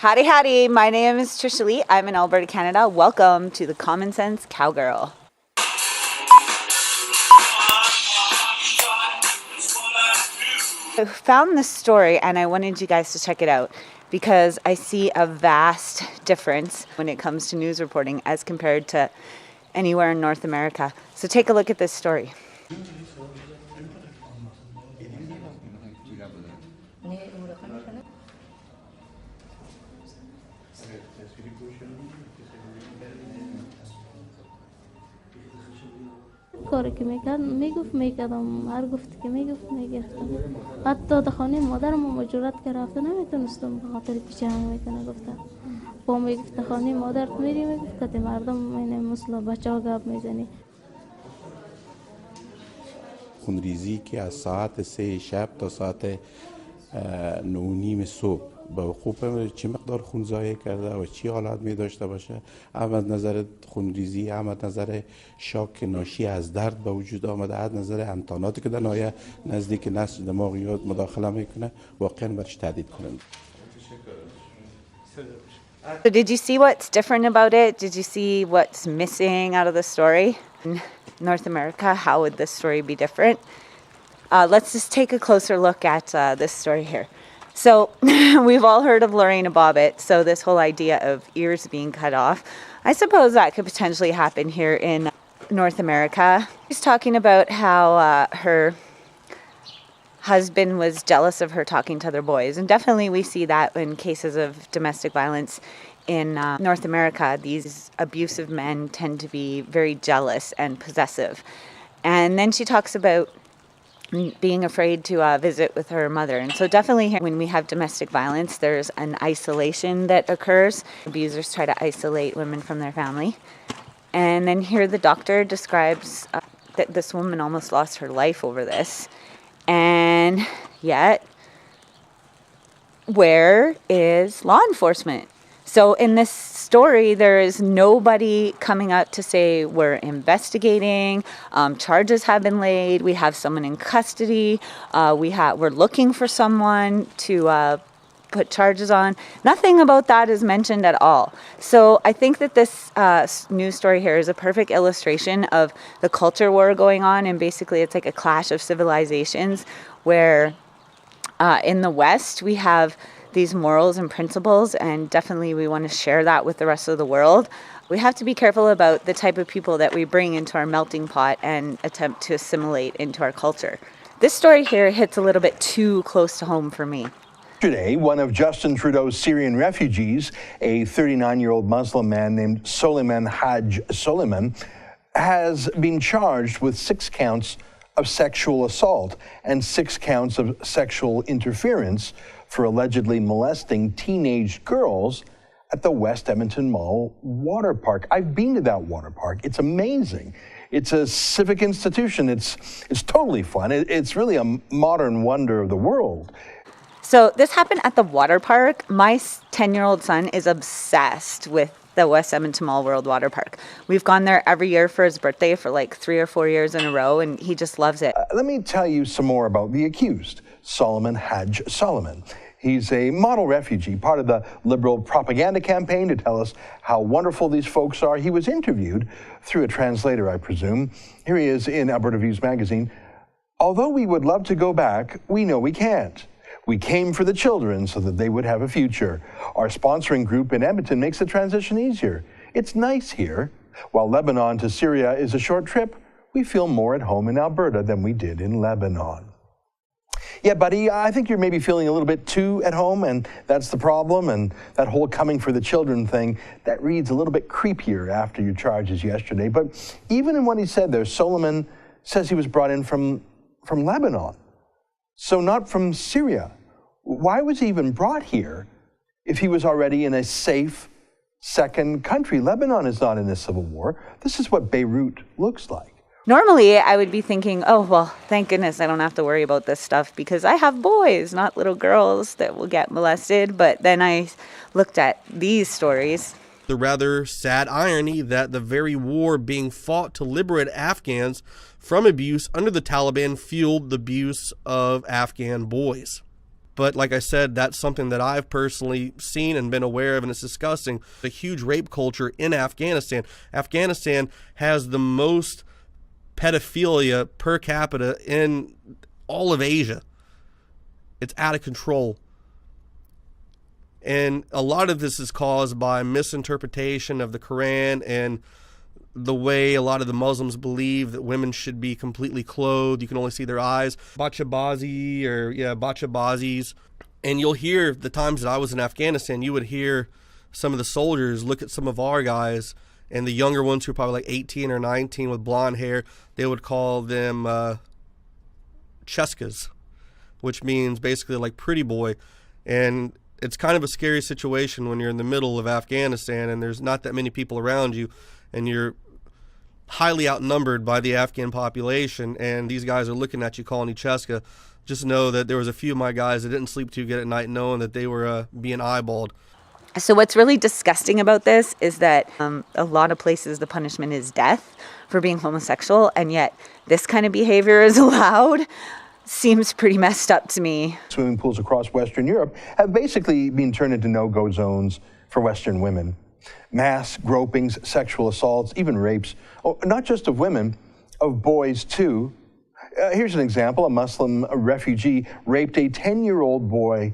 Howdy, howdy. My name is Trishaly. I'm in Alberta, Canada. Welcome to the Common Sense Cowgirl. I found this story and I wanted you guys to check it out because I see a vast difference when it comes to news reporting as compared to anywhere in North America. So take a look at this story. کاری که میکرد میکردم هر گفتی که میگفتم حتی تا خانه مادرم مجرد که رفته نمیتونستم به خاطر پیچه هم میتونه گفتم با میگفت خانه مادرت میری میگفت که مردم این مثل بچه ها گپ میزنی خونریزی که از ساعت 3 شب تا ساعت 9:30 صبح به وقوع چه مقدار خون ضایع کرده و چی حالات می داشته باشه، هم از نظر خونریزی، هم از نظر شاک ناشی از درد به وجود آمده، از نظر امتحاناتی که در نهایت نزدیک نسل دماغ یا مداخله میکنه، واقعا برش تهدید کننده. So did you see what's different about it? Did you see what's missing out of the story? In North America, how would this story be different? Let's just take a closer look at this story here. So we've all heard of Lorena Bobbitt. So this whole idea of ears being cut off, I suppose that could potentially happen here in North America. She's talking about how her husband was jealous of her talking to other boys. And definitely we see that in cases of domestic violence in North America. These abusive men tend to be very jealous and possessive. And then she talks about being afraid to visit with her mother. And so definitely here, when we have domestic violence, there's an isolation that occurs. Abusers try to isolate women from their family. And then here the doctor describes that this woman almost lost her life over this. And yet, where is law enforcement? So in this story, there is nobody coming up to say we're investigating, charges have been laid, we have someone in custody, we're looking for someone to put charges on. Nothing about that is mentioned at all. So I think that this news story here is a perfect illustration of the culture war going on, and basically it's like a clash of civilizations where in the West we have these morals and principles, and definitely we want to share that with the rest of the world. We have to be careful about the type of people that we bring into our melting pot and attempt to assimilate into our culture. This story here hits a little bit too close to home for me. Yesterday, one of Justin Trudeau's Syrian refugees, a 39-year-old Muslim man named Soliman Haj Soliman, has been charged with 6 counts of sexual assault and 6 counts of sexual interference for allegedly molesting teenage girls at the West Edmonton Mall water park. I've been to that water park. It's amazing. It's a civic institution. It's totally fun. It's really a modern wonder of the world. So this happened at the water park. My 10-year-old son is obsessed with the West Edmonton Mall World Water Park. We've gone there every year for his birthday for like 3 or 4 years in a row, and he just loves it. Let me tell you some more about the accused, Soliman Haj Soliman. He's a model refugee, part of the Liberal propaganda campaign to tell us how wonderful these folks are. He was interviewed through a translator, I presume. Here he is in Alberta Views magazine. Although we would love to go back, we know we can't. We came for the children so that they would have a future. Our sponsoring group in Edmonton makes the transition easier. It's nice here. While Lebanon to Syria is a short trip, we feel more at home in Alberta than we did in Lebanon. Yeah, buddy, I think you're maybe feeling a little bit too at home, and that's the problem. And that whole coming for the children thing, that reads a little bit creepier after your charges yesterday. But even in what he said there, Soliman says he was brought in from Lebanon. So not from Syria. Why was he even brought here if he was already in a safe second country? Lebanon is not in a civil war. This is what Beirut looks like. Normally, I would be thinking, oh, well, thank goodness I don't have to worry about this stuff because I have boys, not little girls that will get molested. But then I looked at these stories. The rather sad irony that the very war being fought to liberate Afghans from abuse under the Taliban fueled the abuse of Afghan boys. But like I said, that's something that I've personally seen and been aware of, and it's disgusting. The huge rape culture in Afghanistan. Afghanistan has the most pedophilia per capita in all of Asia. It's out of control. And a lot of this is caused by misinterpretation of the Quran and the way a lot of the Muslims believe that women should be completely clothed. You can only see their eyes. Bachabazis. And you'll hear the times that I was in Afghanistan, you would hear some of the soldiers look at some of our guys, and the younger ones who are probably like 18 or 19 with blonde hair, they would call them cheskas, which means basically like pretty boy. And it's kind of a scary situation when you're in the middle of Afghanistan and there's not that many people around you, and you're highly outnumbered by the Afghan population, and these guys are looking at you calling you Cheska. Just know that there was a few of my guys that didn't sleep too good at night knowing that they were being eyeballed. So what's really disgusting about this is that a lot of places the punishment is death for being homosexual, and yet this kind of behavior is allowed. Seems pretty messed up to me. Swimming pools across Western Europe have basically been turned into no-go zones for Western women. Mass gropings, sexual assaults, even rapes, not just of women, of boys too. Here's an example. A Muslim refugee raped a 10-year-old boy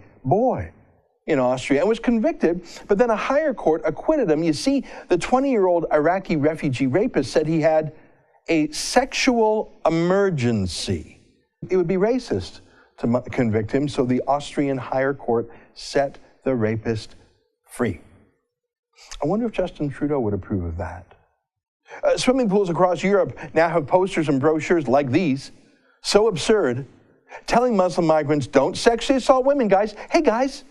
in Austria and was convicted, but then a higher court acquitted him. You see, the 20-year-old Iraqi refugee rapist said he had a sexual emergency. It would be racist to convict him, so the Austrian higher court set the rapist free. I wonder if Justin Trudeau would approve of that. Swimming pools across Europe now have posters and brochures like these, so absurd, telling Muslim migrants, don't sexually assault women, guys. Hey, guys,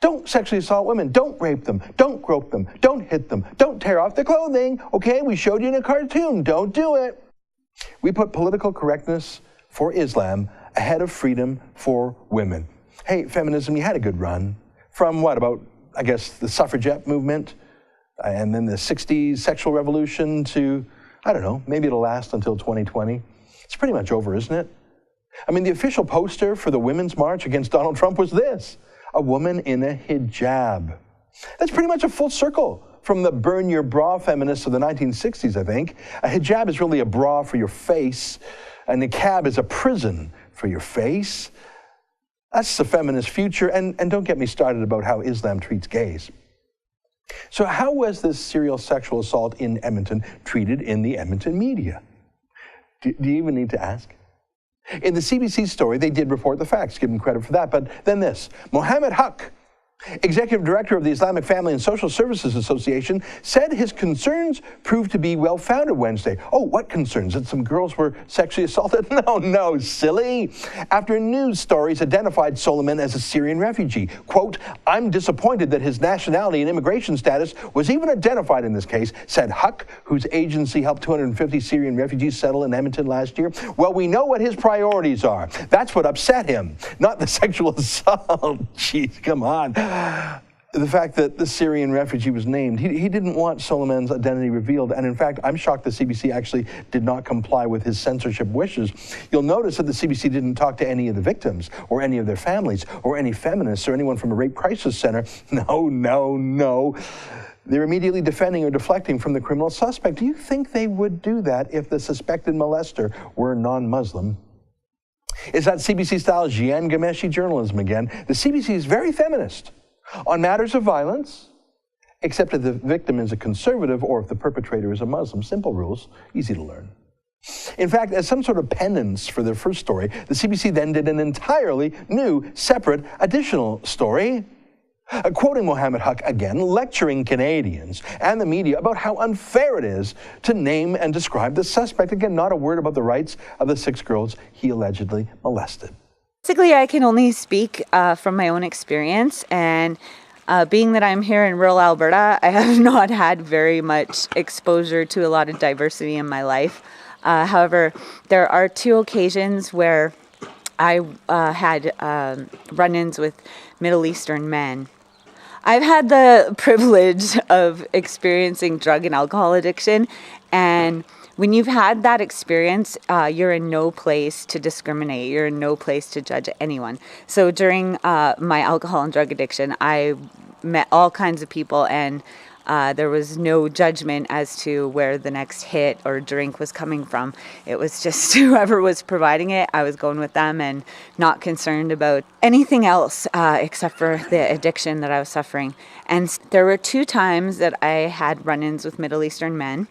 don't sexually assault women. Don't rape them. Don't grope them. Don't hit them. Don't tear off their clothing. Okay, we showed you in a cartoon. Don't do it. We put political correctness for Islam ahead of freedom for women. Hey, feminism, you had a good run. From what, about, I guess, the suffragette movement, and then the 60s sexual revolution to, I don't know, maybe it'll last until 2020. It's pretty much over, isn't it? I mean, the official poster for the Women's March against Donald Trump was this: a woman in a hijab. That's pretty much a full circle from the burn your bra feminists of the 1960s, I think. A hijab is really a bra for your face. A niqab is a prison for your face. That's the feminist future, and don't get me started about how Islam treats gays. So how was this serial sexual assault in Edmonton treated in the Edmonton media? Do you even need to ask? In the CBC story, they did report the facts, give them credit for that. But then this: Mohammed Haq, executive director of the Islamic Family and Social Services Association, said his concerns proved to be well-founded Wednesday. Oh, what concerns? That some girls were sexually assaulted? No, silly. After news stories identified Solomon as a Syrian refugee. Quote, I'm disappointed that his nationality and immigration status was even identified in this case, said Huck, whose agency helped 250 Syrian refugees settle in Edmonton last year. Well, we know what his priorities are. That's what upset him, not the sexual assault. Jeez, come on. The fact that the Syrian refugee was named, he didn't want Solomon's identity revealed. And in fact, I'm shocked the CBC actually did not comply with his censorship wishes. You'll notice that the CBC didn't talk to any of the victims or any of their families or any feminists or anyone from a rape crisis center. No. They're immediately defending or deflecting from the criminal suspect. Do you think they would do that if the suspected molester were non-Muslim? Is that CBC-style Jian Ghomeshi journalism again? The CBC is very feminist on matters of violence, except if the victim is a conservative or if the perpetrator is a Muslim. Simple rules, easy to learn. In fact, as some sort of penance for their first story, the CBC then did an entirely new, separate, additional story, quoting Mohammed Haq again, lecturing Canadians and the media about how unfair it is to name and describe the suspect. Again, not a word about the rights of the 6 girls he allegedly molested. Basically, I can only speak from my own experience, and being that I'm here in rural Alberta, I have not had very much exposure to a lot of diversity in my life. However, there are 2 occasions where I had run-ins with Middle Eastern men. I've had the privilege of experiencing drug and alcohol addiction, and when you've had that experience, you're in no place to discriminate. You're in no place to judge anyone. So during my alcohol and drug addiction, I met all kinds of people, and there was no judgment as to where the next hit or drink was coming from. It was just whoever was providing it, I was going with them and not concerned about anything else except for the addiction that I was suffering. And there were 2 times that I had run-ins with Middle Eastern men.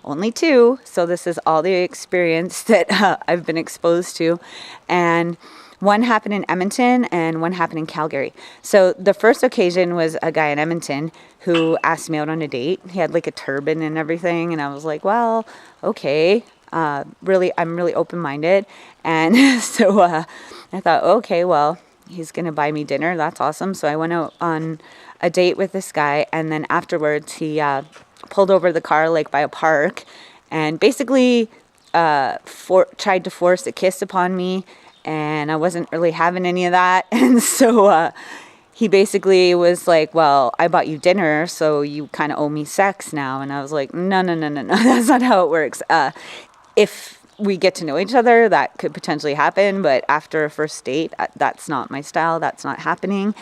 Only 2, so this is all the experience that I've been exposed to. And one happened in Edmonton and one happened in Calgary. So the first occasion was a guy in Edmonton who asked me out on a date. He had like a turban and everything, and I was like, well, okay. I'm really open-minded. And so I thought, okay, well, he's going to buy me dinner. That's awesome. So I went out on a date with this guy, and then afterwards he pulled over the car like by a park and basically tried to force a kiss upon me. And I wasn't really having any of that. And so he basically was like, well, I bought you dinner, so you kind of owe me sex now. And I was like, no, that's not how it works. If we get to know each other, that could potentially happen. But after a first date, that's not my style. That's not happening.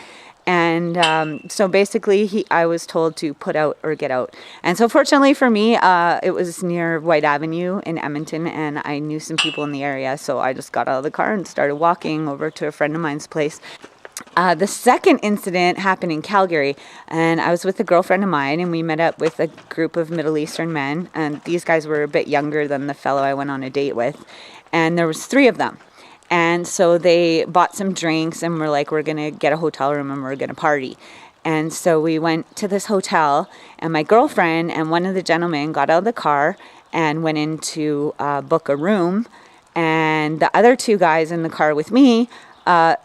And so basically, I was told to put out or get out. And so fortunately for me, it was near White Avenue in Edmonton, and I knew some people in the area. So I just got out of the car and started walking over to a friend of mine's place. The second incident happened in Calgary, and I was with a girlfriend of mine, and we met up with a group of Middle Eastern men. And these guys were a bit younger than the fellow I went on a date with. And there was 3 of them. And so they bought some drinks and were like, we're going to get a hotel room and we're going to party. And so we went to this hotel, and my girlfriend and one of the gentlemen got out of the car and went in to book a room. And the other 2 guys in the car with me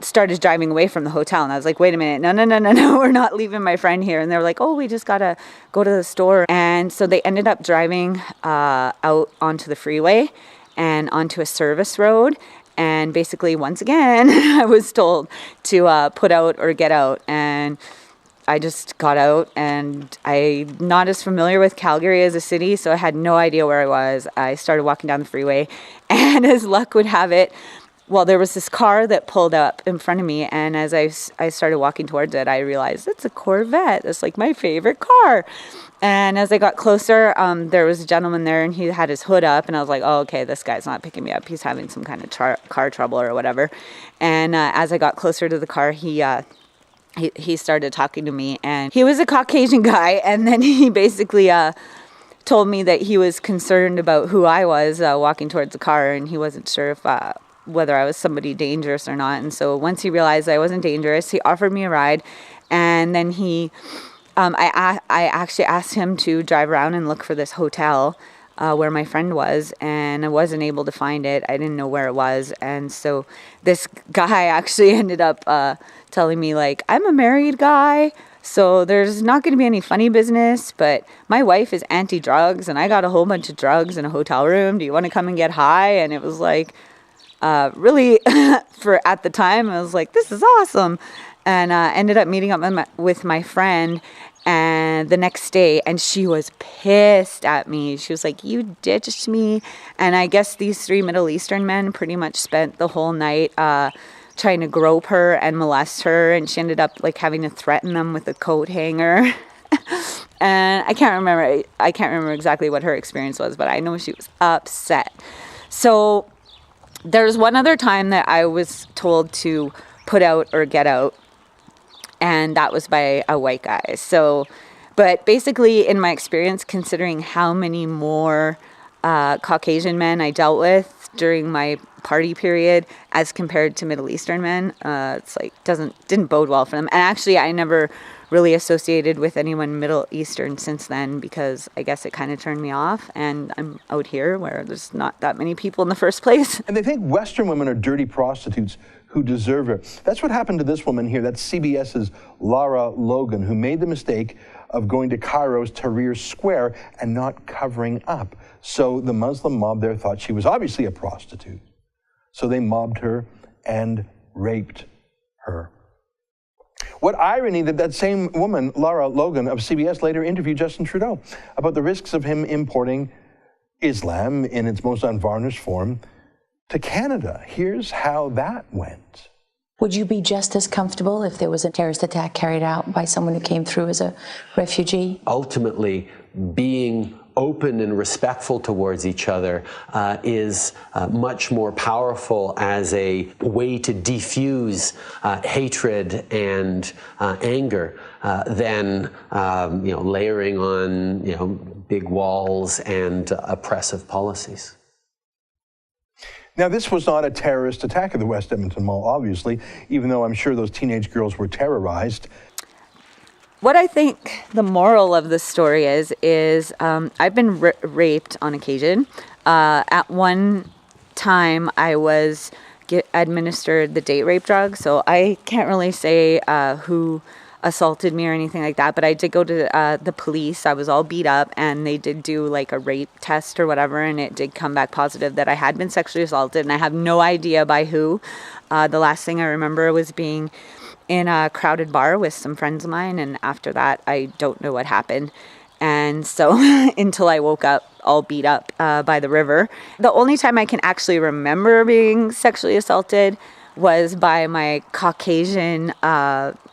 started driving away from the hotel. And I was like, wait a minute, no, we're not leaving my friend here. And they were like, oh, we just got to go to the store. And so they ended up driving out onto the freeway and onto a service road. And basically, once again, I was told to put out or get out. And I just got out, and I'm not as familiar with Calgary as a city, so I had no idea where I was. I started walking down the freeway, and as luck would have it, well, there was this car that pulled up in front of me, and as I started walking towards it, I realized it's a Corvette. It's like my favorite car. And as I got closer, there was a gentleman there, and he had his hood up, and I was like, oh, okay, this guy's not picking me up. He's having some kind of car trouble or whatever. And as I got closer to the car, he started talking to me, and he was a Caucasian guy, and then he basically told me that he was concerned about who I was walking towards the car, and he wasn't sure if whether I was somebody dangerous or not. And so once he realized I wasn't dangerous, he offered me a ride, and then I actually asked him to drive around and look for this hotel where my friend was, and I wasn't able to find it. I didn't know where it was. And so this guy actually ended up telling me, like, I'm a married guy, so there's not going to be any funny business, but my wife is anti-drugs, and I got a whole bunch of drugs in a hotel room. Do you want to come and get high? And it was like, really, for at the time, I was like, this is awesome. And ended up meeting up with my friend and the next day, and she was pissed at me. She was like, you ditched me. And I guess these 3 Middle Eastern men pretty much spent the whole night trying to grope her and molest her, and she ended up like having to threaten them with a coat hanger. And I can't remember exactly what her experience was, but I know she was upset. So there's one other time that I was told to put out or get out, and that was by a white guy. So, but basically in my experience, considering how many more Caucasian men I dealt with during my party period as compared to Middle Eastern men, it's like didn't bode well for them. And actually, I never really associated with anyone Middle Eastern since then, because I guess it kind of turned me off, and I'm out here where there's not that many people in the first place. And they think Western women are dirty prostitutes who deserve it. That's what happened to this woman here. That's CBS's Lara Logan, who made the mistake of going to Cairo's Tahrir Square and not covering up. So the Muslim mob there thought she was obviously a prostitute. So they mobbed her and raped her. What irony that same woman, Lara Logan of CBS, later interviewed Justin Trudeau about the risks of him importing Islam in its most unvarnished form to Canada. Here's how that went. Would you be just as comfortable if there was a terrorist attack carried out by someone who came through as a refugee? Ultimately, being open and respectful towards each other is much more powerful as a way to diffuse hatred and anger than layering on big walls and oppressive policies. Now, this was not a terrorist attack at the West Edmonton Mall, obviously, even though I'm sure those teenage girls were terrorized. What I think the moral of this story is I've been raped on occasion. At one time, I was administered the date rape drug, so I can't really say who assaulted me or anything like that, but I did go to the police. I was all beat up, and they did do like a rape test or whatever, and it did come back positive that I had been sexually assaulted, and I have no idea by who. The last thing I remember was being in a crowded bar with some friends of mine, and after that I don't know what happened. And so until I woke up all beat up by the river. The only time I can actually remember being sexually assaulted was by my Caucasian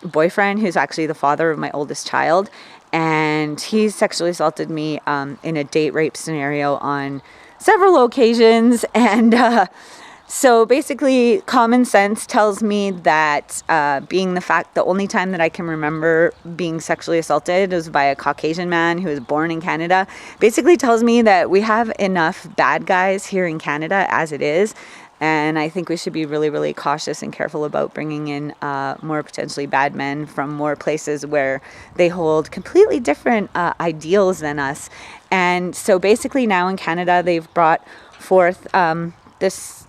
boyfriend, who's actually the father of my oldest child, and he sexually assaulted me in a date rape scenario on several occasions. And so basically, common sense tells me that the only time that I can remember being sexually assaulted was by a Caucasian man who was born in Canada, basically tells me that we have enough bad guys here in Canada as it is. And I think we should be really, really cautious and careful about bringing in more potentially bad men from more places where they hold completely different ideals than us. And so basically now in Canada, they've brought forth this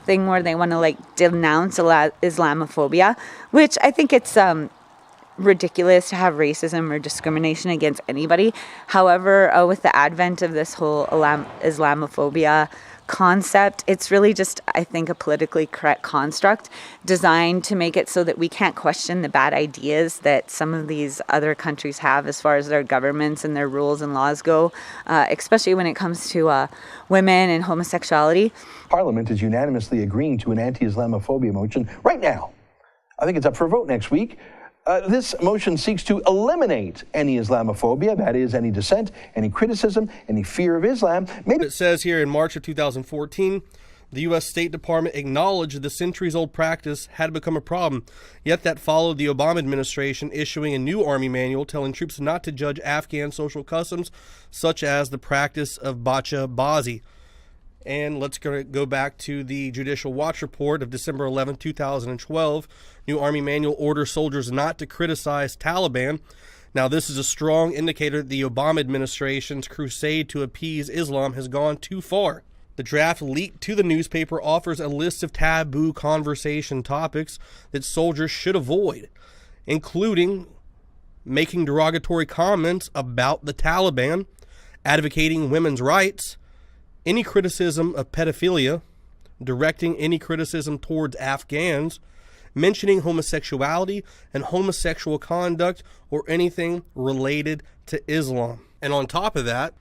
thing where they want to denounce Islamophobia, which I think it's ridiculous to have racism or discrimination against anybody. However, with the advent of this whole Islamophobia concept, it's really just, I think, a politically correct construct designed to make it so that we can't question the bad ideas that some of these other countries have as far as their governments and their rules and laws go, especially when it comes to women and homosexuality. Parliament is unanimously agreeing to an anti-Islamophobia motion right now. I think it's up for a vote next week. This motion seeks to eliminate any Islamophobia, that is, any dissent, any criticism, any fear of Islam. It says here in March of 2014, the U.S. State Department acknowledged the centuries-old practice had become a problem, yet that followed the Obama administration issuing a new Army manual telling troops not to judge Afghan social customs, such as the practice of bacha bazi. And let's go back to the Judicial Watch report of December 11, 2012. New Army manual orders soldiers not to criticize Taliban. Now, this is a strong indicator that the Obama administration's crusade to appease Islam has gone too far. The draft leaked to the newspaper offers a list of taboo conversation topics that soldiers should avoid, including making derogatory comments about the Taliban, advocating women's rights, any criticism of pedophilia, directing any criticism towards Afghans, mentioning homosexuality and homosexual conduct, or anything related to Islam. And on top of that,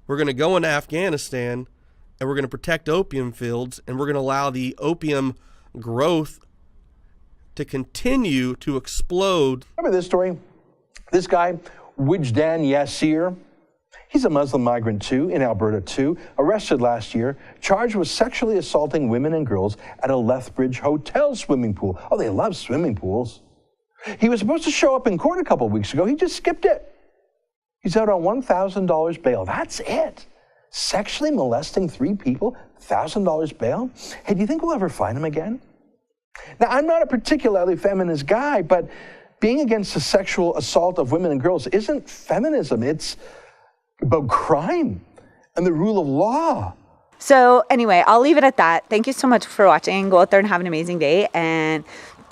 we're going to go into Afghanistan and we're going to protect opium fields, and we're going to allow the opium growth to continue to explode. Remember this story? This guy, Wijdan Yasir, he's a Muslim migrant too, in Alberta too, arrested last year, charged with sexually assaulting women and girls at a Lethbridge hotel swimming pool. Oh, they love swimming pools. He was supposed to show up in court a couple of weeks ago. He just skipped it. He's out on $1,000 bail. That's it. Sexually molesting 3 people, $1,000 bail? Hey, do you think we'll ever find him again? Now, I'm not a particularly feminist guy, but being against the sexual assault of women and girls isn't feminism. It's about crime and the rule of law. So anyway, I'll leave it at that. Thank you so much for watching. Go out there and have an amazing day. And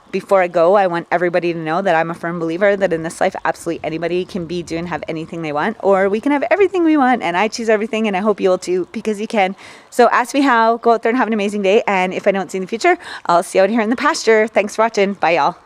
before I go, I want everybody to know that I'm a firm believer that in this life, absolutely anybody can be, do, and have anything they want, or we can have everything we want. And I choose everything, and I hope you will too, because you can. So ask me how. Go out there and have an amazing day. And if I don't see you in the future, I'll see you out here in the pasture. Thanks for watching. Bye, y'all.